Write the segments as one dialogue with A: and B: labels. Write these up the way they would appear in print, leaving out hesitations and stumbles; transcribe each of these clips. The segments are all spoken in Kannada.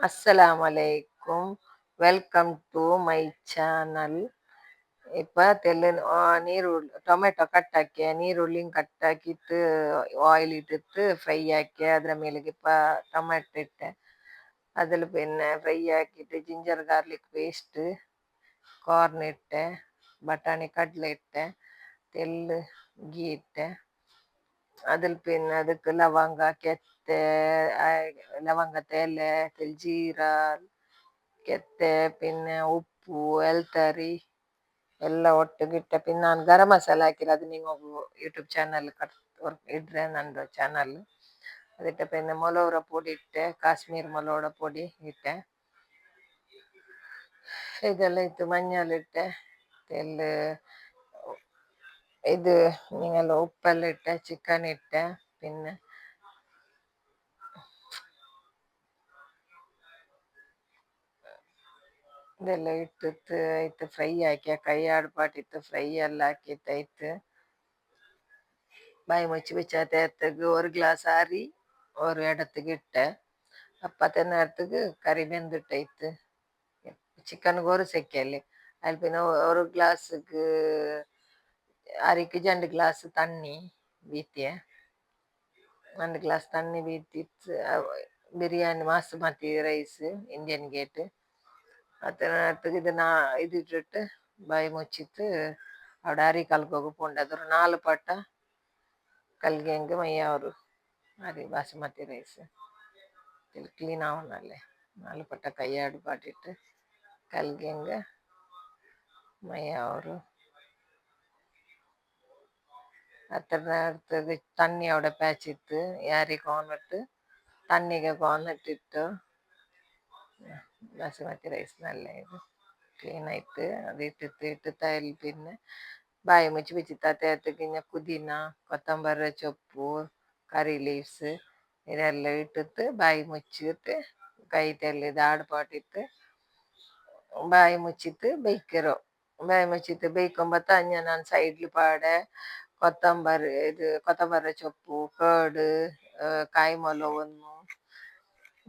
A: அஸ்ஸலாமு அலைக்கும். Welcome to my channel. ಇಪ್ಪ ತೆಲ್ಲೆನ್ ಟೊಮೆಟೊ ಕಟ್ ಹಾಕಿ ನೀರುಳ್ಳಿ ಕಟ್ ಹಾಕಿತ್ತು ಆಯಿಲ್ ಇಟ್ಟಿತ್ತು ಫ್ರೈ ಹಾಕಿ ಅದ್ರ ಮೇಲೆಗೆ ಟೊಮೆಟೊ ಇಟ್ಟೆ. അതിൽ പിന്നെ ഫ്രൈ ആക്കിയിട്ട് ജിഞ്ചർ ഗാർലിക് പേസ്റ്റ് ಕಾರ್ನ್ ಇಟ್ಟೆ, ಬಟಾಣಿ ಕಡಲೆ ಇಟ್ಟೆ, ತೆಳ್ಳು ಗೀ ಇಟ್ಟೆ. അതിൽ പിന്നെ ಅದಕ್ಕೆ ಲವಂಗ ಕೆತ್ತೆ ಲವಂಗ ಎಲೆ ಜೀರ ಕೆತ್ತೆ പിന്നെ ಉಪ್ಪು ಎಲ್ತರಿ ಎಲ್ಲ ಒಟ್ಟಿಗಿಟ್ಟೆ. പിന്നെ ನಾನು ಗರಂ ಮಸಾಲ ಹಾಕಿಲ್ಲ, ಅದು ನೀವು ಯೂಟ್ಯೂಬ್ ಚಾನಲ್ ಇಡ್ರೆ ನಂದು ಚಾನಲ್ അതിട്ട്. പിന്നെ ಮೊಲೋರ ಪೊಡಿ ಇಟ್ಟೆ, ಕಾಶ್ಮೀರ್ ಮೊಲೋಡ ಪೊಡಿ ಇಟ್ಟೆ. ಇದೆಲ್ಲ ಇತ್ತು. ಮഞ്ഞൾ ಇಟ್ಟೆ, ತೆಳ್ಳು ಇದು ನೀವೆಲ್ಲ ಉಪ್ಪೆಲ್ಲ ಇಟ್ಟೆ, ಚಿಕನ್ ಇಟ್ಟೆ. പിന്നെ ಇದೆಲ್ಲ ಇಟ್ಟಿತ್ತು ಆಯ್ತು. ಫ್ರೈ ಹಾಕಿ ಕೈ ಆಡ್ಪಾಟಿತ್ತು ಫ್ರೈ ಎಲ್ಲ ಹಾಕಿತ್ತು ಆಯ್ತು. ಬಾಯಿ ಮುಚ್ಚಿ ಬಿಚ್ಚಾತಕ್ಕೆ ஒரு கிளாஸ் ஆறி ஒரு இடத்துக்கு இட்டேன். அப்பத்த நேரத்துக்கு கறி வெந்துட்டாயித்து. சிக்கனுக்கு ஒரு செக்கல் அதில். പിന്നെ ஒரு கிளாஸுக்கு அரைக்கு 2 கிளாஸ் தண்ணி வீத்திய. 2 கிளாஸ் தண்ணி வீத்திட்டு பிரியாணி பாசுமதி ரைஸ் இந்தியன் கேட்டு அத்தனை நேரத்துக்கு இது இட்டுட்டு ಬಾಯಿ ಮುಚ್ಚಿತ್ತು. അവിടെ ಅರಿ ಕಲ್ಕೋಗು ಪೋಂಡದ್ರ 4 ಪಟ್ಟ ಕಲ್ಗೆಂಗೆ ಮಯ್ಯವರು ಅರಿ ಬಾಸುಮತಿ ರೈಸ್ ಕ್ಲೀನ್ ಆವನಲ್ಲೇ 4 ಪಟ್ಟ ಕೈಯಾಡು ಪಾಟಿಟ್ಟು ಕಲ್ಗೆಂಗೆ ಮಯ್ಯವರು ಅತ್ರ നേരത്തേക്ക് തണ്ണി അവിടെ പാച്ചിട്ട് ಯಾರಿ കോന്നിട്ട് തണ്ണിಗೆ കോന്നിട്ടിಟ್ಟು ಬಾಸುಮತಿ ರೈಸ್ നല്ല ಇದು ಕ್ಲೀನ್ ಆಯ್ತು. ಅದು ಇಟ್ಟಿತ್ತು അതിൽ. പിന്നെ ಬಾಯಿ ಮುಚ್ಚಿ ಬಿಚ್ಚಿತ್ತೇತಕ್ಕೆ ಪುದೀನ ಕೊತ್ತಂಬರಿ ಸೊಪ್ಪು ಕರಿ ಲೀವ್ಸ್ ಇದೆಲ್ಲ ಇಟ್ಟಿತ್ತು. ಬಾಯಿ ಮುಚ್ಚಿಟ್ಟು ಕೈ ತೆಲ್ಲಿದ ಆಡ್ಪಾಟಿತ್ತು ಬಾಯಿ ಮುಚ್ಚಿತ್ತು ಬೇಯ್ಕಿರೋ. ಬಾಯಿ ಮುಚ್ಚಿತ್ತು ಬೇಯ್ಕೊಂಬತ್ತ ನಾನು ಸೈಡ್ಲಿ ಪಾಡೆ ಕೊತ್ತಂಬರಿ ಸೊಪ್ಪು ಕರ್ಡ್ ಕಾಯಿ ಮೊಲವನ್ನು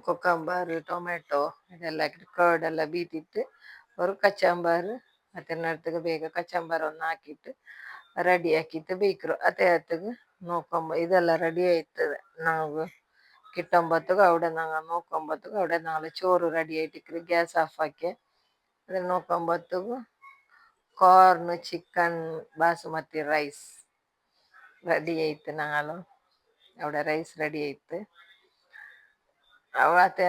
A: ಕೊಕ್ಕಂಬರ್ ಟೊಮೆಟೊ ಇದೆಲ್ಲ ಕರ್ಡ್ ಎಲ್ಲ ಬೀತಿತ್ತು. ஒரு ಕಚಂಬರ್ ಮತ್ತೆ ನಡ್ತಗೆ ಬೇಗ ಕಚಂಬರ್ ಒಂದು ಹಾಕಿಟ್ಟು ರೆಡಿ ಹಾಕಿತ್ತು ಬೇಯ್ಕರು. ಅತ್ತೇತಗೆ ಇದೆಲ್ಲ ರೆಡಿ ಆಯ್ತದೆ. ನಾವು ಕಿಟ್ಟೊಂಬತ್ತಗ അവിടെ നോക്കുമ്പത്തಗ അവിടെ 4 ചോറ് ರೆಡಿ ಆಯ್ತಿಕ್ರಿ. ಗ್ಯಾಸ್ ಆಫ್ ಹಾಕಿ ಅದ್ರ ನೋಕೊಂಬತ್ತಗು corn chicken basmati rice ready ಆಯ್ತು. ನಾಳು അവിടെ ರೈಸ್ ರೆಡಿ ಆಯ್ತು. ಅವತ್ತೆ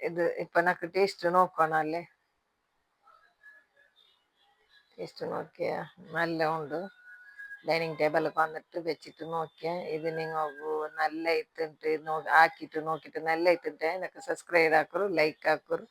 A: ಇದು ಇಪ್ಪ ನಕ್ಕು ಟೇಸ್ಟ್ ನೋಕೋಣ ಅಲ್ಲೇ. ಟೇಸ್ಟ್ ನೋಕಿಯ നല്ല ಉಂಡು. ಡೈನಿಂಗ್ ಟೇಬಲ್ വന്നിട്ട് വെച്ചിട്ട് നോക്കിയ ഇത് നിങ്ങൾക്ക് നല്ല ഇത്തിട്ട് ಹಾಕಿಟ್ಟು ನೋಕಿಟ್ಟು നല്ല ಇತ್ತಿಟ್ಟೆ. எனக்கு ಸಬ್ಸ್ಕ್ರೈಬ್ ಹಾಕರು, ಲೈಕ್ ಹಾಕರು.